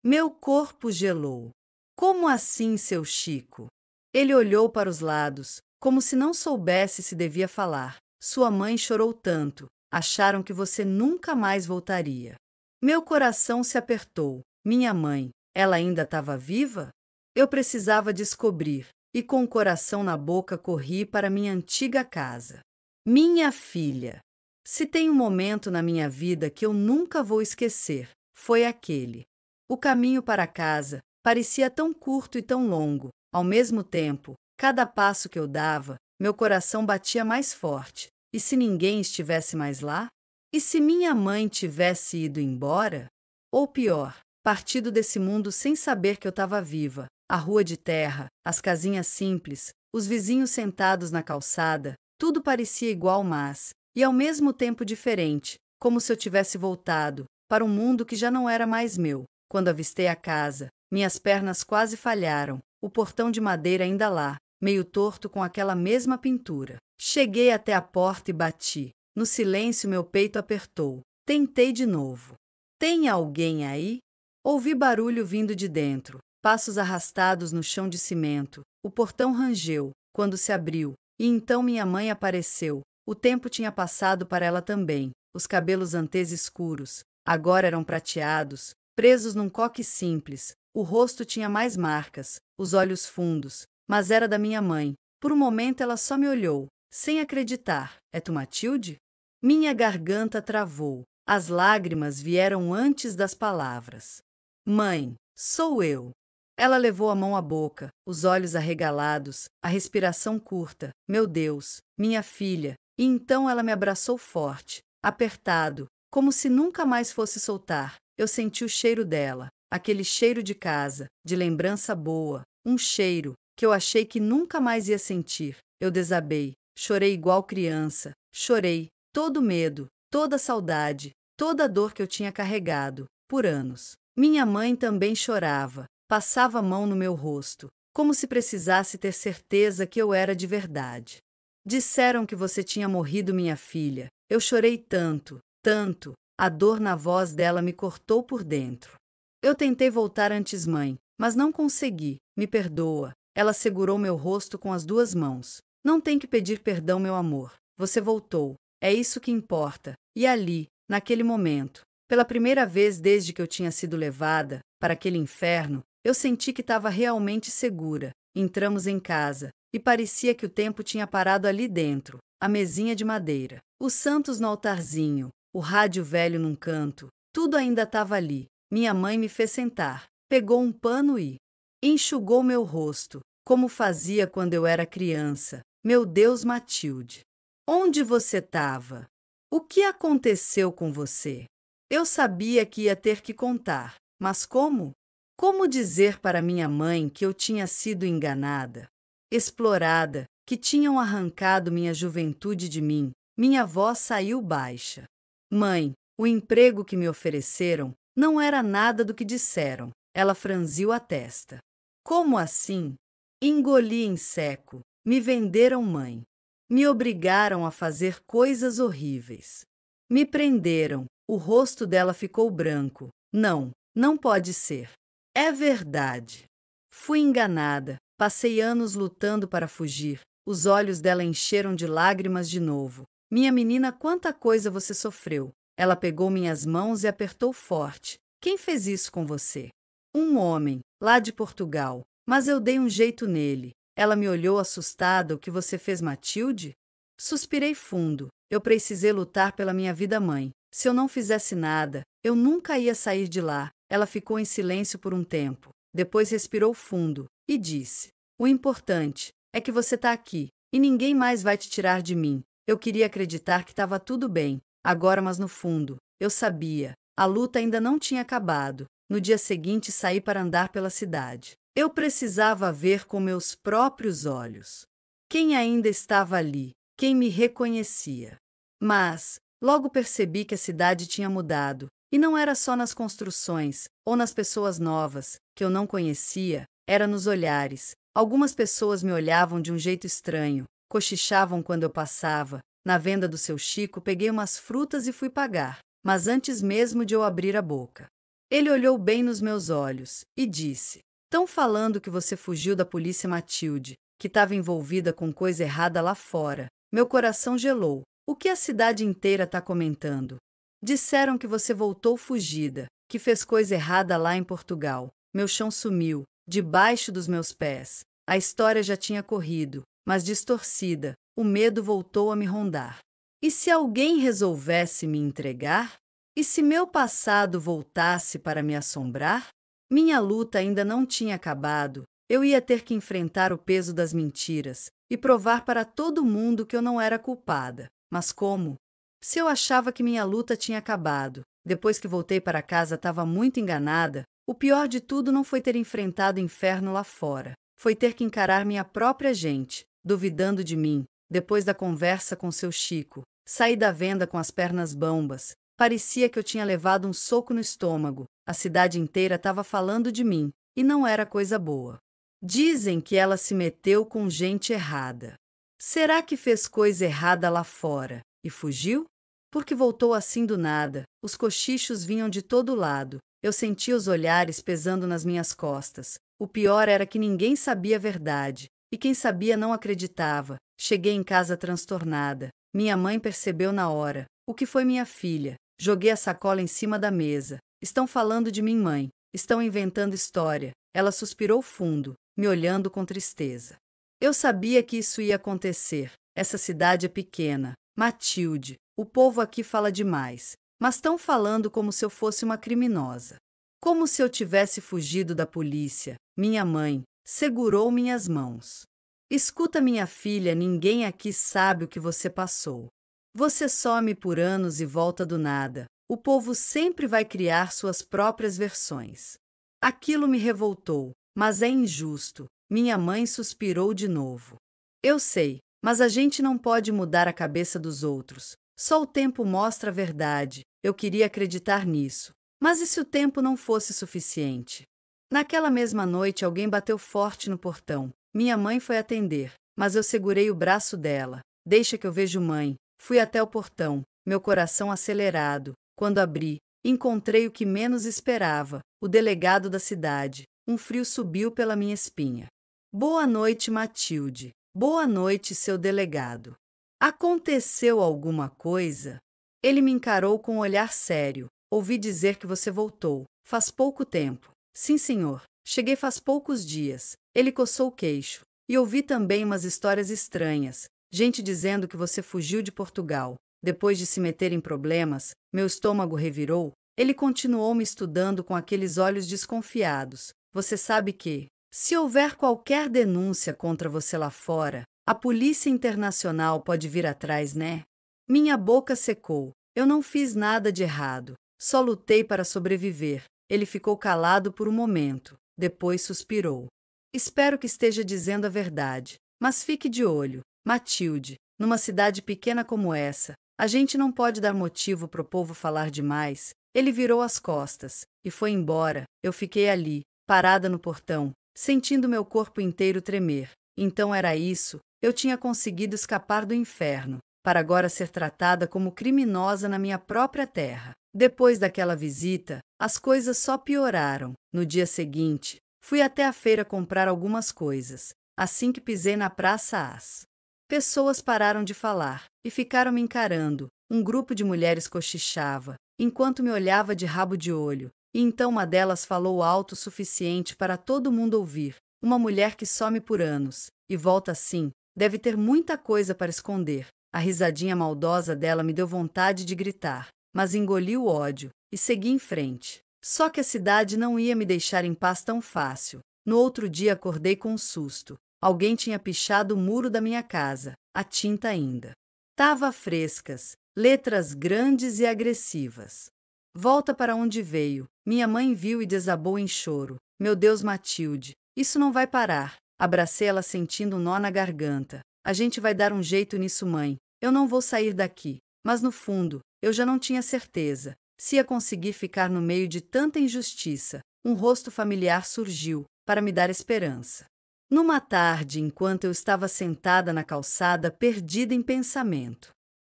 Meu corpo gelou. Como assim, seu Chico? Ele olhou para os lados, como se não soubesse se devia falar. Sua mãe chorou tanto, acharam que você nunca mais voltaria. Meu coração se apertou. Minha mãe, ela ainda estava viva? Eu precisava descobrir, e com o coração na boca corri para minha antiga casa. Minha filha. Se tem um momento na minha vida que eu nunca vou esquecer, foi aquele. O caminho para casa parecia tão curto e tão longo. Ao mesmo tempo, cada passo que eu dava, meu coração batia mais forte. E se ninguém estivesse mais lá? E se minha mãe tivesse ido embora? Ou pior, partido desse mundo sem saber que eu estava viva. A rua de terra, as casinhas simples, os vizinhos sentados na calçada, tudo parecia igual, mas, e ao mesmo tempo diferente, como se eu tivesse voltado para um mundo que já não era mais meu. Quando avistei a casa, minhas pernas quase falharam, o portão de madeira ainda lá, meio torto com aquela mesma pintura. Cheguei até a porta e bati. No silêncio meu peito apertou. Tentei de novo. Tem alguém aí? Ouvi barulho vindo de dentro, passos arrastados no chão de cimento. O portão rangeu, quando se abriu, e então minha mãe apareceu. O tempo tinha passado para ela também. Os cabelos antês escuros, agora eram prateados, presos num coque simples. O rosto tinha mais marcas, os olhos fundos, mas era da minha mãe. Por um momento ela só me olhou, sem acreditar. É tu, Matilde? Minha garganta travou. As lágrimas vieram antes das palavras. Mãe, sou eu. Ela levou a mão à boca, os olhos arregalados, a respiração curta. Meu Deus, minha filha. E então ela me abraçou forte, apertado, como se nunca mais fosse soltar. Eu senti o cheiro dela, aquele cheiro de casa, de lembrança boa, um cheiro que eu achei que nunca mais ia sentir. Eu desabei, chorei igual criança, chorei, todo medo, toda saudade, toda a dor que eu tinha carregado, por anos. Minha mãe também chorava, passava a mão no meu rosto, como se precisasse ter certeza que eu era de verdade. Disseram que você tinha morrido, minha filha. Eu chorei tanto, tanto. A dor na voz dela me cortou por dentro. Eu tentei voltar antes, mãe, mas não consegui. Me perdoa. Ela segurou meu rosto com as duas mãos. Não tem que pedir perdão, meu amor. Você voltou. É isso que importa. E ali, naquele momento, pela primeira vez desde que eu tinha sido levada para aquele inferno, eu senti que estava realmente segura. Entramos em casa, e parecia que o tempo tinha parado ali dentro. A mesinha de madeira, os santos no altarzinho, o rádio velho num canto, tudo ainda estava ali. Minha mãe me fez sentar, pegou um pano e enxugou meu rosto, como fazia quando eu era criança. Meu Deus, Matilde, onde você estava? O que aconteceu com você? Eu sabia que ia ter que contar, mas como? Como dizer para minha mãe que eu tinha sido enganada, explorada, que tinham arrancado minha juventude de mim? Minha voz saiu baixa. Mãe, o emprego que me ofereceram não era nada do que disseram. Ela franziu a testa. Como assim? Engoli em seco. Me venderam, mãe. Me obrigaram a fazer coisas horríveis. Me prenderam. O rosto dela ficou branco. Não, não pode ser. É verdade. Fui enganada. Passei anos lutando para fugir. Os olhos dela encheram de lágrimas de novo. Minha menina, quanta coisa você sofreu. Ela pegou minhas mãos e apertou forte. Quem fez isso com você? Um homem, lá de Portugal. Mas eu dei um jeito nele. Ela me olhou assustada. O que você fez, Matilde? Suspirei fundo. Eu precisei lutar pela minha vida, mãe. Se eu não fizesse nada, eu nunca ia sair de lá. Ela ficou em silêncio por um tempo. Depois respirou fundo e disse: o importante é que você está aqui, e ninguém mais vai te tirar de mim. Eu queria acreditar que estava tudo bem, agora, mas no fundo, eu sabia. A luta ainda não tinha acabado. No dia seguinte saí para andar pela cidade. Eu precisava ver com meus próprios olhos quem ainda estava ali, quem me reconhecia. Mas logo percebi que a cidade tinha mudado, e não era só nas construções ou nas pessoas novas, que eu não conhecia, era nos olhares. Algumas pessoas me olhavam de um jeito estranho, cochichavam quando eu passava. Na venda do seu Chico, peguei umas frutas e fui pagar, mas antes mesmo de eu abrir a boca, Ele olhou bem nos meus olhos e disse: "Tão falando que você fugiu da polícia, Matilde, que estava envolvida com coisa errada lá fora." Meu coração gelou. O que a cidade inteira está comentando? Disseram que você voltou fugida, que fez coisa errada lá em Portugal. Meu chão sumiu, debaixo dos meus pés. A história já tinha corrido, mas distorcida, o medo voltou a me rondar. E se alguém resolvesse me entregar? E se meu passado voltasse para me assombrar? Minha luta ainda não tinha acabado. Eu ia ter que enfrentar o peso das mentiras e provar para todo mundo que eu não era culpada. Mas como? Se eu achava que minha luta tinha acabado, depois que voltei para casa estava muito enganada, o pior de tudo não foi ter enfrentado o inferno lá fora. Foi ter que encarar minha própria gente, duvidando de mim, depois da conversa com seu Chico. Saí da venda com as pernas bambas. Parecia que eu tinha levado um soco no estômago. A cidade inteira estava falando de mim, e não era coisa boa. Dizem que ela se meteu com gente errada. Será que fez coisa errada lá fora e fugiu? Porque voltou assim do nada. Os cochichos vinham de todo lado. Eu sentia os olhares pesando nas minhas costas. O pior era que ninguém sabia a verdade, e quem sabia não acreditava. Cheguei em casa transtornada. Minha mãe percebeu na hora. O que foi, minha filha? Joguei a sacola em cima da mesa. Estão falando de mim, mãe. Estão inventando história. Ela suspirou fundo, me olhando com tristeza. Eu sabia que isso ia acontecer. Essa cidade é pequena. Matilde, o povo aqui fala demais. Mas estão falando como se eu fosse uma criminosa. Como se eu tivesse fugido da polícia. Minha mãe segurou minhas mãos. Escuta, minha filha, ninguém aqui sabe o que você passou. Você some por anos e volta do nada. O povo sempre vai criar suas próprias versões. Aquilo me revoltou, mas é injusto. Minha mãe suspirou de novo. Eu sei, mas a gente não pode mudar a cabeça dos outros. Só o tempo mostra a verdade. Eu queria acreditar nisso. Mas e se o tempo não fosse suficiente? Naquela mesma noite, alguém bateu forte no portão. Minha mãe foi atender, mas eu segurei o braço dela. Deixa que eu vejo, mãe. Fui até o portão, meu coração acelerado. Quando abri, encontrei o que menos esperava, o delegado da cidade. Um frio subiu pela minha espinha. Boa noite, Matilde. Boa noite, seu delegado. Aconteceu alguma coisa? Ele me encarou com um olhar sério. Ouvi dizer que você voltou. Faz pouco tempo. Sim, senhor. Cheguei faz poucos dias. Ele coçou o queixo. E ouvi também umas histórias estranhas. Gente dizendo que você fugiu de Portugal. Depois de se meter em problemas, meu estômago revirou. Ele continuou me estudando com aqueles olhos desconfiados. Você sabe que, se houver qualquer denúncia contra você lá fora, a Polícia Internacional pode vir atrás, né? Minha boca secou. Eu não fiz nada de errado. Só lutei para sobreviver. Ele ficou calado por um momento. Depois suspirou. Espero que esteja dizendo a verdade. Mas fique de olho. Matilde, numa cidade pequena como essa, a gente não pode dar motivo pro povo falar demais. Ele virou as costas e foi embora. Eu fiquei ali, parada no portão, sentindo meu corpo inteiro tremer. Então era isso. Eu tinha conseguido escapar do inferno, para agora ser tratada como criminosa na minha própria terra. Depois daquela visita, as coisas só pioraram. No dia seguinte, fui até a feira comprar algumas coisas. Assim que pisei na Praça As pessoas pararam de falar e ficaram me encarando. Um grupo de mulheres cochichava, enquanto me olhava de rabo de olho. E então uma delas falou alto o suficiente para todo mundo ouvir. Uma mulher que some por anos e volta assim, deve ter muita coisa para esconder. A risadinha maldosa dela me deu vontade de gritar, mas engoli o ódio e segui em frente. Só que a cidade não ia me deixar em paz tão fácil. No outro dia acordei com um susto. Alguém tinha pichado o muro da minha casa, a tinta ainda. Tava frescas, letras grandes e agressivas. Volta para onde veio. Minha mãe viu e desabou em choro. Meu Deus, Matilde, isso não vai parar. Abracei ela sentindo um nó na garganta. A gente vai dar um jeito nisso, mãe. Eu não vou sair daqui. Mas no fundo, eu já não tinha certeza se ia conseguir ficar no meio de tanta injustiça. Um rosto familiar surgiu para me dar esperança. Numa tarde, enquanto eu estava sentada na calçada, perdida em pensamento,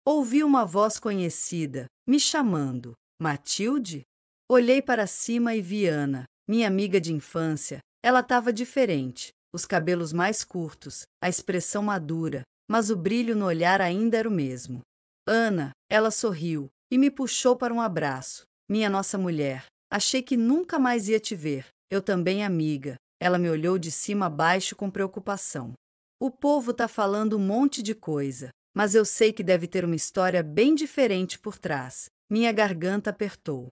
ouvi uma voz conhecida, me chamando. Matilde? Olhei para cima e vi Ana, minha amiga de infância. Ela estava diferente, os cabelos mais curtos, a expressão madura, mas o brilho no olhar ainda era o mesmo. Ana, ela sorriu e me puxou para um abraço. Minha nossa mulher, achei que nunca mais ia te ver. Eu também, amiga. Ela me olhou de cima a baixo com preocupação. O povo tá falando um monte de coisa, mas eu sei que deve ter uma história bem diferente por trás. Minha garganta apertou.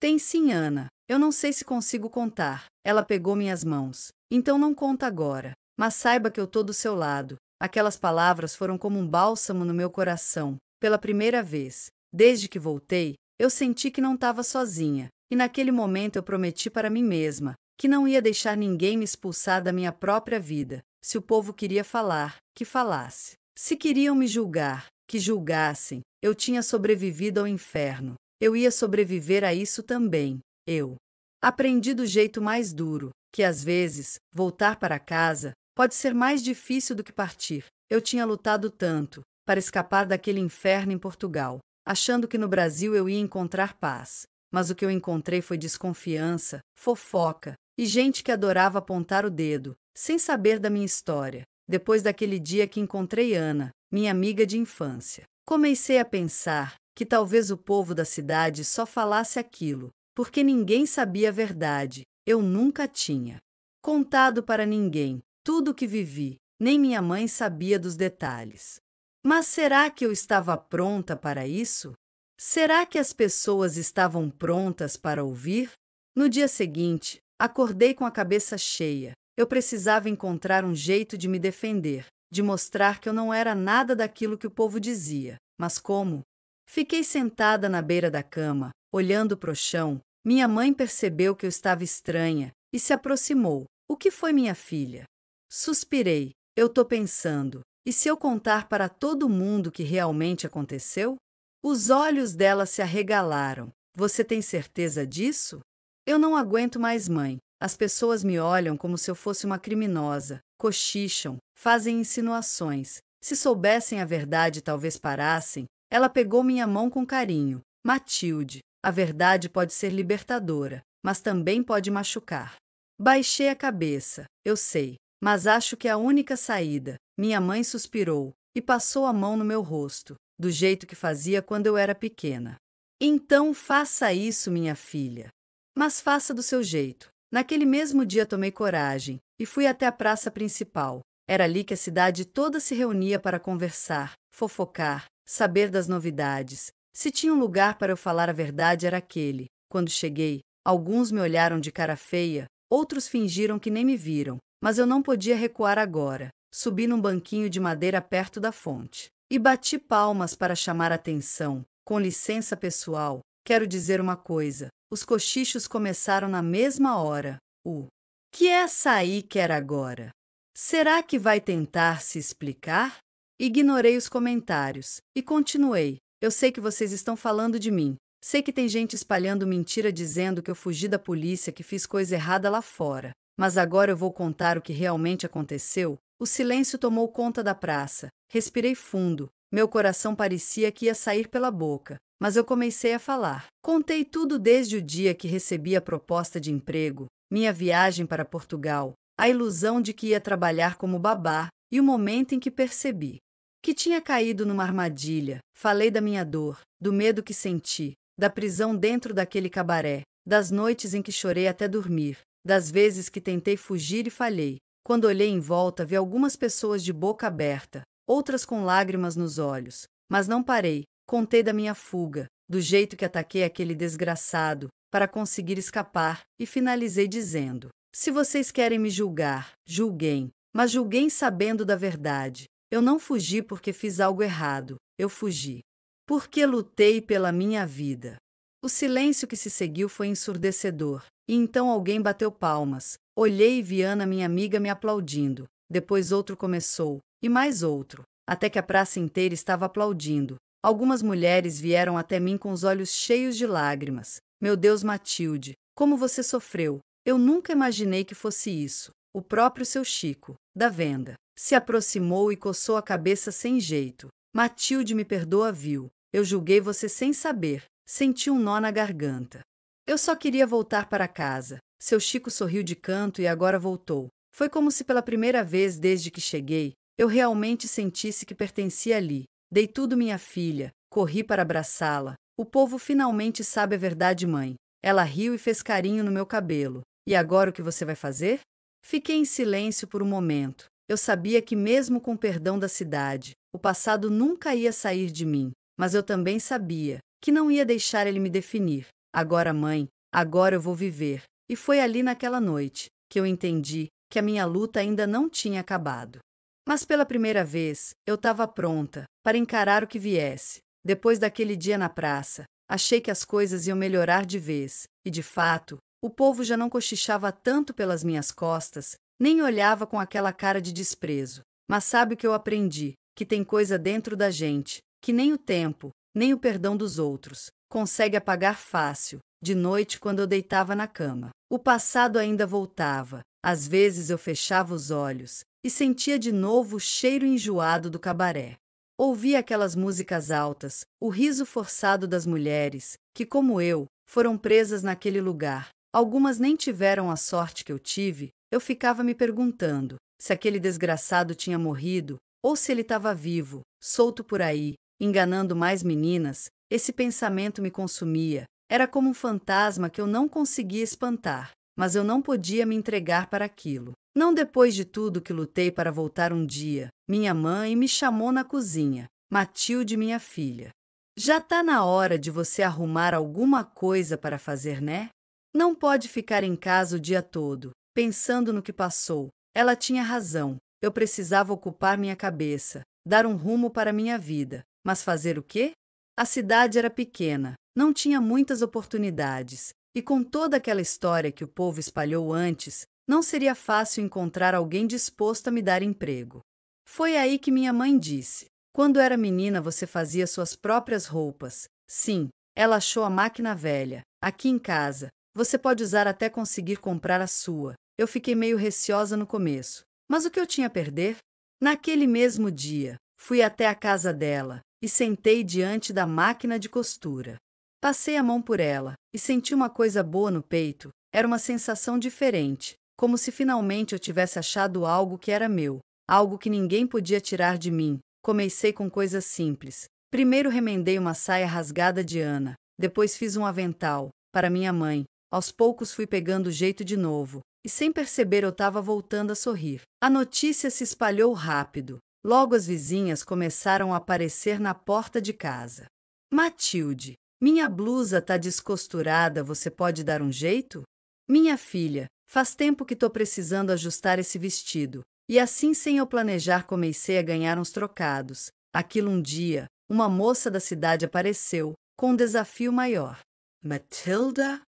Tem sim, Ana. Eu não sei se consigo contar. Ela pegou minhas mãos. Então não conta agora. Mas saiba que eu tô do seu lado. Aquelas palavras foram como um bálsamo no meu coração. Pela primeira vez, desde que voltei, eu senti que não estava sozinha. E naquele momento eu prometi para mim mesma que não ia deixar ninguém me expulsar da minha própria vida. Se o povo queria falar, que falasse. Se queriam me julgar, que julgassem. Eu tinha sobrevivido ao inferno. Eu ia sobreviver a isso também. Eu aprendi do jeito mais duro, que às vezes, voltar para casa pode ser mais difícil do que partir. Eu tinha lutado tanto para escapar daquele inferno em Portugal, achando que no Brasil eu ia encontrar paz. Mas o que eu encontrei foi desconfiança, fofoca e gente que adorava apontar o dedo, sem saber da minha história. Depois daquele dia que encontrei Ana, minha amiga de infância, comecei a pensar que talvez o povo da cidade só falasse aquilo, porque ninguém sabia a verdade. Eu nunca tinha contado para ninguém tudo o que vivi, nem minha mãe sabia dos detalhes. Mas será que eu estava pronta para isso? Será que as pessoas estavam prontas para ouvir? No dia seguinte, acordei com a cabeça cheia. Eu precisava encontrar um jeito de me defender, de mostrar que eu não era nada daquilo que o povo dizia. Mas como? Fiquei sentada na beira da cama, olhando para o chão. Minha mãe percebeu que eu estava estranha e se aproximou. O que foi, minha filha? Suspirei. Eu tô pensando. E se eu contar para todo mundo o que realmente aconteceu? Os olhos dela se arregalaram. Você tem certeza disso? Eu não aguento mais, mãe. As pessoas me olham como se eu fosse uma criminosa, cochicham, fazem insinuações. Se soubessem a verdade, talvez parassem. Ela pegou minha mão com carinho. Matilde, a verdade pode ser libertadora, mas também pode machucar. Baixei a cabeça. Eu sei, mas acho que é a única saída. Minha mãe suspirou e passou a mão no meu rosto, do jeito que fazia quando eu era pequena. Então faça isso, minha filha. Mas faça do seu jeito. Naquele mesmo dia tomei coragem e fui até a praça principal. Era ali que a cidade toda se reunia para conversar, fofocar, saber das novidades. Se tinha um lugar para eu falar a verdade, era aquele. Quando cheguei, alguns me olharam de cara feia, outros fingiram que nem me viram, mas eu não podia recuar agora. Subi num banquinho de madeira perto da fonte e bati palmas para chamar a atenção. Com licença, pessoal, quero dizer uma coisa. Os cochichos começaram na mesma hora. O que essa aí quer agora? Será que vai tentar se explicar? Ignorei os comentários e continuei. Eu sei que vocês estão falando de mim. Sei que tem gente espalhando mentira dizendo que eu fugi da polícia, que fiz coisa errada lá fora. Mas agora eu vou contar o que realmente aconteceu. O silêncio tomou conta da praça. Respirei fundo. Meu coração parecia que ia sair pela boca. Mas eu comecei a falar. Contei tudo desde o dia que recebi a proposta de emprego, minha viagem para Portugal, a ilusão de que ia trabalhar como babá e o momento em que percebi que tinha caído numa armadilha. Falei da minha dor, do medo que senti, da prisão dentro daquele cabaré, das noites em que chorei até dormir, das vezes que tentei fugir e falhei. Quando olhei em volta, vi algumas pessoas de boca aberta, outras com lágrimas nos olhos. Mas não parei. Contei da minha fuga, do jeito que ataquei aquele desgraçado, para conseguir escapar, e finalizei dizendo: se vocês querem me julgar, julguem, mas julguem sabendo da verdade. Eu não fugi porque fiz algo errado, eu fugi porque lutei pela minha vida. O silêncio que se seguiu foi ensurdecedor, e então alguém bateu palmas. Olhei e vi Ana, minha amiga, me aplaudindo. Depois outro começou, e mais outro, até que a praça inteira estava aplaudindo. Algumas mulheres vieram até mim com os olhos cheios de lágrimas. Meu Deus, Matilde, como você sofreu! Eu nunca imaginei que fosse isso. O próprio seu Chico, da venda, se aproximou e coçou a cabeça sem jeito. Matilde, me perdoa, viu? Eu julguei você sem saber. Senti um nó na garganta. Eu só queria voltar para casa. Seu Chico sorriu de canto e agora voltou. Foi como se pela primeira vez desde que cheguei, eu realmente sentisse que pertencia ali. Dei tudo minha filha, corri para abraçá-la. O povo finalmente sabe a verdade, mãe. Ela riu e fez carinho no meu cabelo. E agora o que você vai fazer? Fiquei em silêncio por um momento. Eu sabia que mesmo com o perdão da cidade, o passado nunca ia sair de mim. Mas eu também sabia que não ia deixar ele me definir. Agora, mãe, agora eu vou viver. E foi ali naquela noite que eu entendi que a minha luta ainda não tinha acabado. Mas pela primeira vez, eu estava pronta para encarar o que viesse. Depois daquele dia na praça, achei que as coisas iam melhorar de vez, e de fato, o povo já não cochichava tanto pelas minhas costas, nem olhava com aquela cara de desprezo. Mas sabe o que eu aprendi? Que tem coisa dentro da gente, que nem o tempo, nem o perdão dos outros, consegue apagar fácil. De noite, quando eu deitava na cama, o passado ainda voltava. Às vezes eu fechava os olhos e sentia de novo o cheiro enjoado do cabaré. Ouvia aquelas músicas altas, o riso forçado das mulheres, que, como eu, foram presas naquele lugar. Algumas nem tiveram a sorte que eu tive. Eu ficava me perguntando se aquele desgraçado tinha morrido ou se ele estava vivo, solto por aí, enganando mais meninas. Esse pensamento me consumia. Era como um fantasma que eu não conseguia espantar, mas eu não podia me entregar para aquilo. Não depois de tudo que lutei para voltar um dia. Minha mãe me chamou na cozinha. Matilde, minha filha. Já tá na hora de você arrumar alguma coisa para fazer, né? Não pode ficar em casa o dia todo, pensando no que passou. Ela tinha razão. Eu precisava ocupar minha cabeça, dar um rumo para minha vida. Mas fazer o quê? A cidade era pequena, não tinha muitas oportunidades, e com toda aquela história que o povo espalhou antes, não seria fácil encontrar alguém disposto a me dar emprego. Foi aí que minha mãe disse: quando era menina você fazia suas próprias roupas. Sim, ela achou a máquina velha. Aqui em casa, você pode usar até conseguir comprar a sua. Eu fiquei meio receosa no começo. Mas o que eu tinha a perder? Naquele mesmo dia, fui até a casa dela e sentei diante da máquina de costura. Passei a mão por ela e senti uma coisa boa no peito. Era uma sensação diferente, como se finalmente eu tivesse achado algo que era meu, algo que ninguém podia tirar de mim. Comecei com coisas simples. Primeiro remendei uma saia rasgada de Ana, depois fiz um avental para minha mãe. Aos poucos fui pegando o jeito de novo, e sem perceber eu estava voltando a sorrir. A notícia se espalhou rápido. Logo as vizinhas começaram a aparecer na porta de casa. Matilde, minha blusa tá descosturada, você pode dar um jeito? Minha filha, faz tempo que tô precisando ajustar esse vestido. E assim, sem eu planejar, comecei a ganhar uns trocados. Aquilo um dia, uma moça da cidade apareceu, com um desafio maior. Matilda?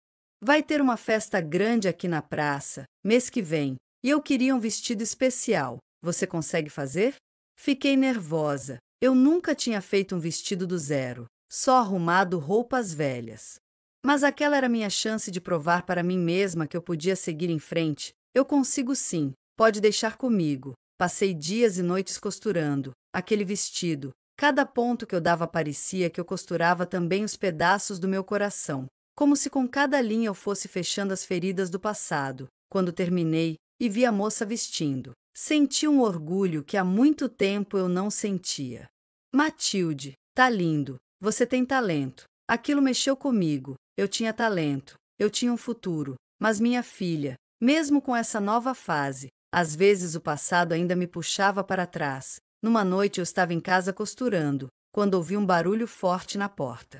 Vai ter uma festa grande aqui na praça, mês que vem, e eu queria um vestido especial. Você consegue fazer? Fiquei nervosa. Eu nunca tinha feito um vestido do zero, só arrumado roupas velhas. Mas aquela era minha chance de provar para mim mesma que eu podia seguir em frente. Eu consigo sim, pode deixar comigo. Passei dias e noites costurando aquele vestido. Cada ponto que eu dava parecia que eu costurava também os pedaços do meu coração, como se com cada linha eu fosse fechando as feridas do passado. Quando terminei e vi a moça vestindo, senti um orgulho que há muito tempo eu não sentia. Matilde, tá lindo, você tem talento. Aquilo mexeu comigo. Eu tinha talento, eu tinha um futuro, mas minha filha, mesmo com essa nova fase, às vezes o passado ainda me puxava para trás. Numa noite eu estava em casa costurando, quando ouvi um barulho forte na porta.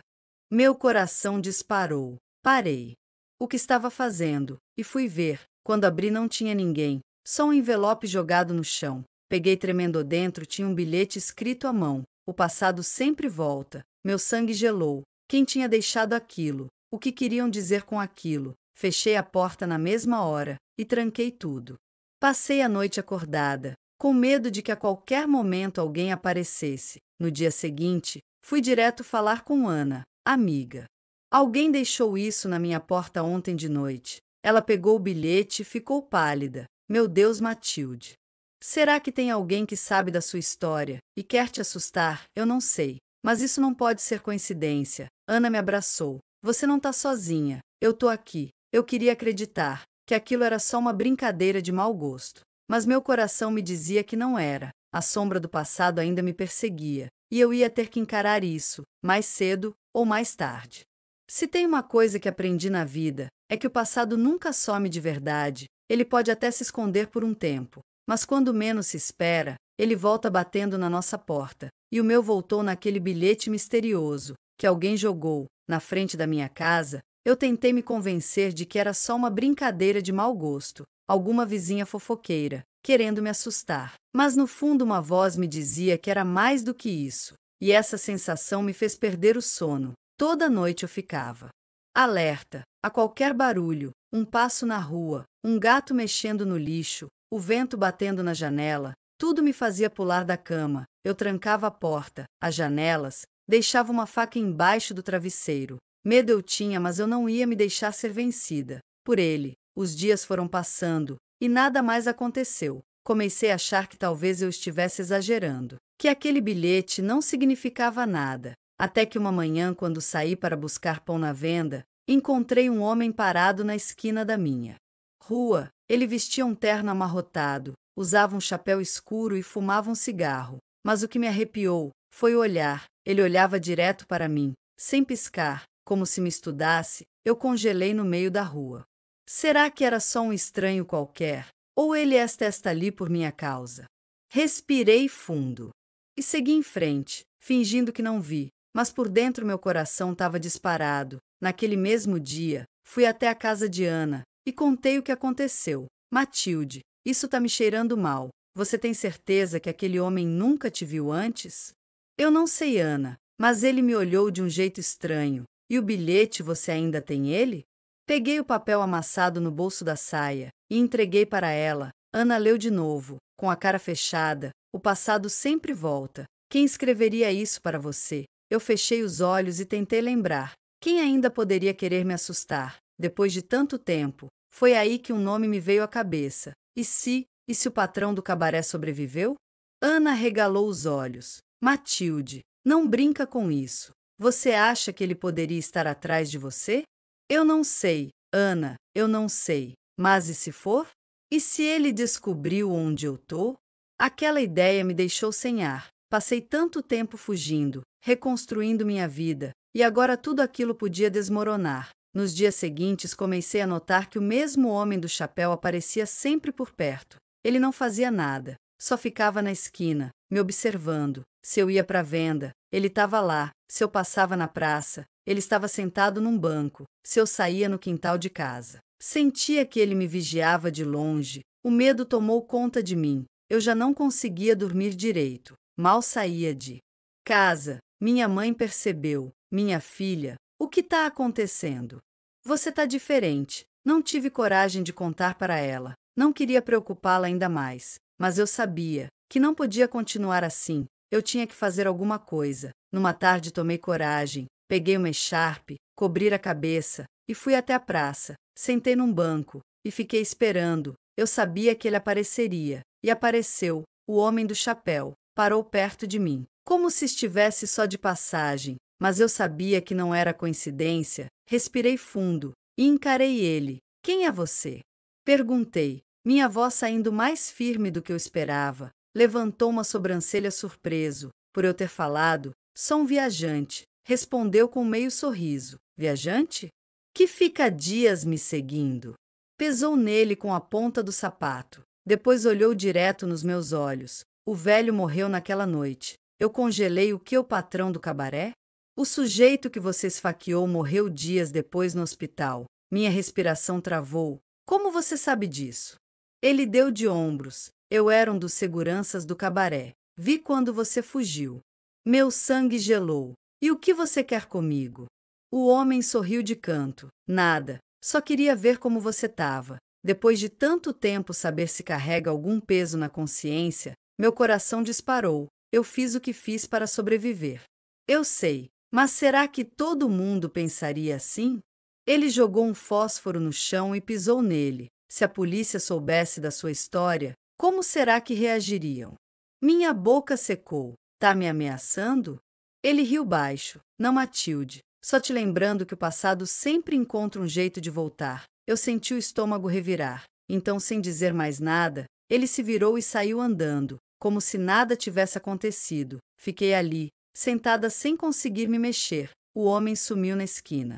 Meu coração disparou. Parei o que estava fazendo e fui ver. Quando abri não tinha ninguém, só um envelope jogado no chão. Peguei tremendo dentro, tinha um bilhete escrito à mão. O passado sempre volta. Meu sangue gelou. Quem tinha deixado aquilo? O que queriam dizer com aquilo? Fechei a porta na mesma hora e tranquei tudo. Passei a noite acordada, com medo de que a qualquer momento alguém aparecesse. No dia seguinte, fui direto falar com Ana, amiga. Alguém deixou isso na minha porta ontem de noite. Ela pegou o bilhete e ficou pálida. Meu Deus, Matilde. Será que tem alguém que sabe da sua história e quer te assustar? Eu não sei. Mas isso não pode ser coincidência. Ana me abraçou. você não tá sozinha, eu tô aqui. Eu queria acreditar que aquilo era só uma brincadeira de mau gosto. Mas meu coração me dizia que não era. A sombra do passado ainda me perseguia, e eu ia ter que encarar isso, mais cedo ou mais tarde. Se tem uma coisa que aprendi na vida, é que o passado nunca some de verdade. Ele pode até se esconder por um tempo, mas quando menos se espera, ele volta batendo na nossa porta. E o meu voltou naquele bilhete misterioso que alguém jogou na frente da minha casa. Eu tentei me convencer de que era só uma brincadeira de mau gosto, alguma vizinha fofoqueira, querendo me assustar. Mas no fundo uma voz me dizia que era mais do que isso, e essa sensação me fez perder o sono. Toda noite eu ficava alerta a qualquer barulho, um passo na rua, um gato mexendo no lixo, o vento batendo na janela, tudo me fazia pular da cama. Eu trancava a porta, as janelas, deixava uma faca embaixo do travesseiro. Medo eu tinha, mas eu não ia me deixar ser vencida por ele. Os dias foram passando, e nada mais aconteceu. Comecei a achar que talvez eu estivesse exagerando, que aquele bilhete não significava nada. Até que uma manhã, quando saí para buscar pão na venda, encontrei um homem parado na esquina da minha rua. Ele vestia um terno amarrotado, usava um chapéu escuro e fumava um cigarro. Mas o que me arrepiou foi o olhar. Ele olhava direto para mim, sem piscar, como se me estudasse. Eu congelei no meio da rua. Será que era só um estranho qualquer? Ou ele está ali por minha causa? Respirei fundo e segui em frente, fingindo que não vi, mas por dentro meu coração estava disparado. Naquele mesmo dia, fui até a casa de Ana e contei o que aconteceu. Matilde, isso tá me cheirando mal. Você tem certeza que aquele homem nunca te viu antes? Eu não sei, Ana, mas ele me olhou de um jeito estranho. E o bilhete, você ainda tem ele? Peguei o papel amassado no bolso da saia e entreguei para ela. Ana leu de novo, com a cara fechada. O passado sempre volta. Quem escreveria isso para você? Eu fechei os olhos e tentei lembrar. Quem ainda poderia querer me assustar? Depois de tanto tempo, foi aí que um nome me veio à cabeça. E se o patrão do cabaré sobreviveu? Ana regalou os olhos. Matilde, não brinca com isso. Você acha que ele poderia estar atrás de você? Eu não sei, Ana, eu não sei. Mas e se for? E se ele descobriu onde eu tô? Aquela ideia me deixou sem ar. Passei tanto tempo fugindo, reconstruindo minha vida, e agora tudo aquilo podia desmoronar. Nos dias seguintes comecei a notar que o mesmo homem do chapéu aparecia sempre por perto. Ele não fazia nada, só ficava na esquina, me observando. Se eu ia para a venda, ele estava lá. Se eu passava na praça, ele estava sentado num banco. Se eu saía no quintal de casa, sentia que ele me vigiava de longe. O medo tomou conta de mim. Eu já não conseguia dormir direito. Mal saía de casa. Minha mãe percebeu. Minha filha, o que está acontecendo? Você está diferente. Não tive coragem de contar para ela. Não queria preocupá-la ainda mais. Mas eu sabia que não podia continuar assim. Eu tinha que fazer alguma coisa. Numa tarde tomei coragem. Peguei uma echarpe, cobri a cabeça e fui até a praça. Sentei num banco e fiquei esperando. Eu sabia que ele apareceria. E apareceu. O homem do chapéu parou perto de mim, como se estivesse só de passagem. Mas eu sabia que não era coincidência. Respirei fundo e encarei ele. Quem é você? Perguntei, minha voz saindo mais firme do que eu esperava. Levantou uma sobrancelha surpreso por eu ter falado. Sou um viajante. Respondeu com meio sorriso. Viajante? Que fica dias me seguindo. Pesou nele com a ponta do sapato. Depois olhou direto nos meus olhos. O velho morreu naquela noite. Eu congelei. O que, o patrão do cabaré? O sujeito que você esfaqueou morreu dias depois no hospital. Minha respiração travou. Como você sabe disso? Ele deu de ombros. Eu era um dos seguranças do cabaré. Vi quando você fugiu. Meu sangue gelou. E o que você quer comigo? O homem sorriu de canto. Nada. Só queria ver como você estava. Depois de tanto tempo saber se carrega algum peso na consciência, meu coração disparou. Eu fiz o que fiz para sobreviver. Eu sei, mas será que todo mundo pensaria assim? Ele jogou um fósforo no chão e pisou nele. Se a polícia soubesse da sua história, como será que reagiriam? Minha boca secou. Tá me ameaçando? Ele riu baixo. Não, Matilde. só te lembrando que o passado sempre encontra um jeito de voltar. Eu senti o estômago revirar. Então, sem dizer mais nada, ele se virou e saiu andando, como se nada tivesse acontecido. Fiquei ali, sentada sem conseguir me mexer. O homem sumiu na esquina.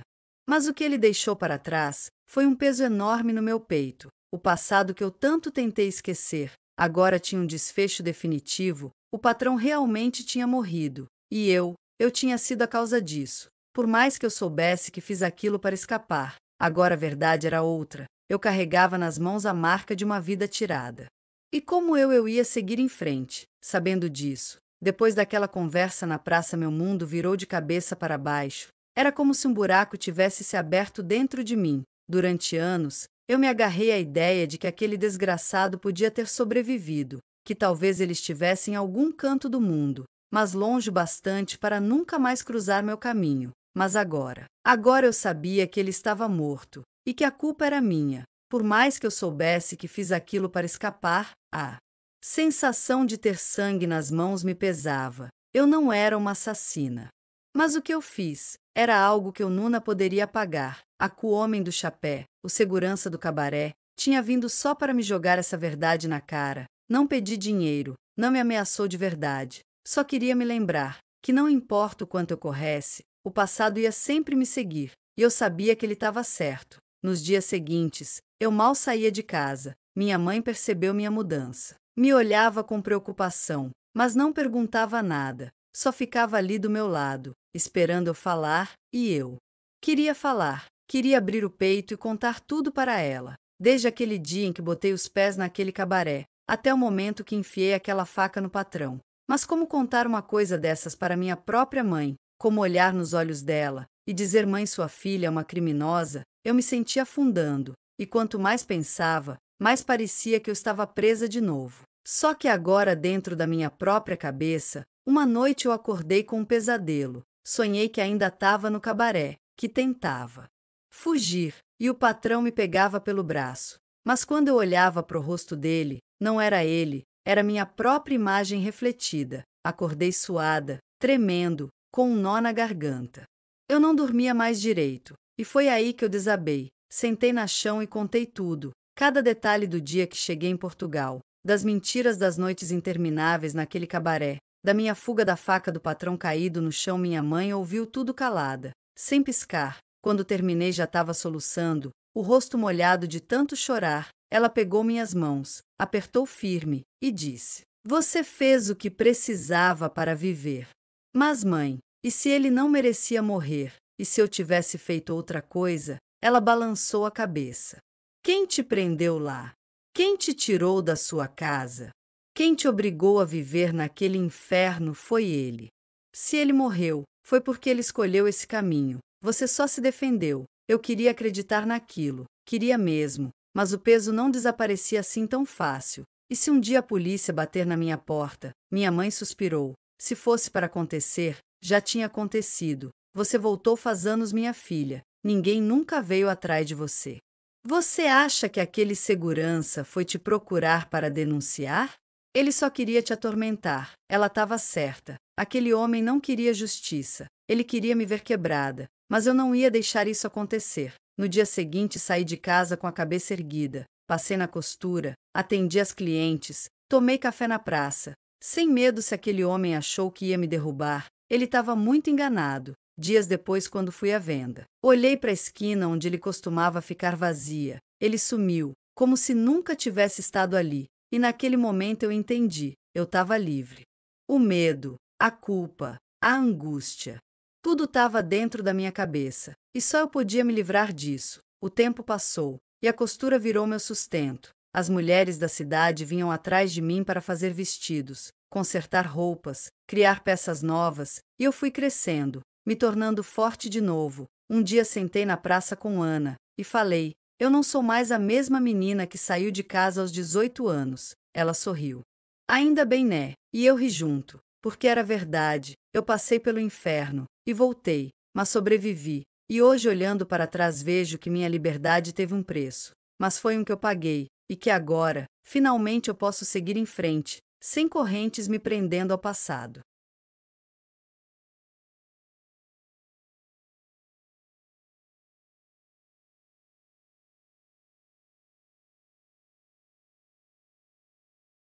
Mas o que ele deixou para trás foi um peso enorme no meu peito. O passado que eu tanto tentei esquecer, agora tinha um desfecho definitivo. O patrão realmente tinha morrido. E eu tinha sido a causa disso. Por mais que eu soubesse que fiz aquilo para escapar, agora a verdade era outra. Eu carregava nas mãos a marca de uma vida tirada. E como eu ia seguir em frente, sabendo disso? Depois daquela conversa na praça, meu mundo virou de cabeça para baixo. Era como se um buraco tivesse se aberto dentro de mim. Durante anos, eu me agarrei à ideia de que aquele desgraçado podia ter sobrevivido, que talvez ele estivesse em algum canto do mundo, mas longe bastante para nunca mais cruzar meu caminho. Mas agora eu sabia que ele estava morto, e que a culpa era minha. Por mais que eu soubesse que fiz aquilo para escapar, a sensação de ter sangue nas mãos me pesava. Eu não era uma assassina. Mas o que eu fiz era algo que eu nunca poderia apagar. O homem do chapéu, o segurança do cabaré, tinha vindo só para me jogar essa verdade na cara. Não pedi dinheiro, não me ameaçou de verdade. Só queria me lembrar que não importa o quanto eu corresse, o passado ia sempre me seguir, e eu sabia que ele estava certo. Nos dias seguintes, eu mal saía de casa. Minha mãe percebeu minha mudança. Me olhava com preocupação, mas não perguntava nada. Só ficava ali do meu lado, esperando eu falar, e eu queria falar. Queria abrir o peito e contar tudo para ela. Desde aquele dia em que botei os pés naquele cabaré, até o momento que enfiei aquela faca no patrão. Mas como contar uma coisa dessas para minha própria mãe? Como olhar nos olhos dela e dizer: mãe, sua filha é uma criminosa? Eu me sentia afundando, e quanto mais pensava, mais parecia que eu estava presa de novo. Só que agora, dentro da minha própria cabeça, uma noite eu acordei com um pesadelo. Sonhei que ainda estava no cabaré, que tentava fugir, e o patrão me pegava pelo braço. Mas quando eu olhava para o rosto dele, não era ele, era minha própria imagem refletida. Acordei suada, tremendo, com um nó na garganta. Eu não dormia mais direito, e foi aí que eu desabei. Sentei no chão e contei tudo, cada detalhe do dia que cheguei em Portugal, das mentiras das noites intermináveis naquele cabaré, da minha fuga da faca do patrão caído no chão. Minha mãe ouviu tudo calada, sem piscar. Quando terminei já estava soluçando, o rosto molhado de tanto chorar. Ela pegou minhas mãos, apertou firme e disse: você fez o que precisava para viver. Mas mãe, e se ele não merecia morrer? E se eu tivesse feito outra coisa? Ela balançou a cabeça. Quem te prendeu lá? Quem te tirou da sua casa? Quem te obrigou a viver naquele inferno foi ele. Se ele morreu, foi porque ele escolheu esse caminho. Você só se defendeu. Eu queria acreditar naquilo, queria mesmo, mas o peso não desaparecia assim tão fácil. E se um dia a polícia bater na minha porta? Minha mãe suspirou. Se fosse para acontecer, já tinha acontecido. Você voltou faz anos, minha filha. Ninguém nunca veio atrás de você. Você acha que aquele segurança foi te procurar para denunciar? Ele só queria te atormentar. Ela estava certa. Aquele homem não queria justiça. Ele queria me ver quebrada. Mas eu não ia deixar isso acontecer. No dia seguinte, saí de casa com a cabeça erguida. Passei na costura, atendi as clientes, tomei café na praça. Sem medo se aquele homem achou que ia me derrubar. Ele estava muito enganado. Dias depois, quando fui à venda, olhei para a esquina onde ele costumava ficar vazia. Ele sumiu, como se nunca tivesse estado ali. E naquele momento eu entendi. Eu estava livre. O medo, a culpa, a angústia. Tudo estava dentro da minha cabeça, e só eu podia me livrar disso. O tempo passou, e a costura virou meu sustento. As mulheres da cidade vinham atrás de mim para fazer vestidos, consertar roupas, criar peças novas, e eu fui crescendo, me tornando forte de novo. Um dia sentei na praça com Ana, e falei: eu não sou mais a mesma menina que saiu de casa aos 18 anos. Ela sorriu. Ainda bem, né? E eu ri junto, porque era verdade. Eu passei pelo inferno, e voltei, mas sobrevivi. E hoje, olhando para trás, vejo que minha liberdade teve um preço. Mas foi um que eu paguei, e que agora, finalmente eu posso seguir em frente, sem correntes me prendendo ao passado.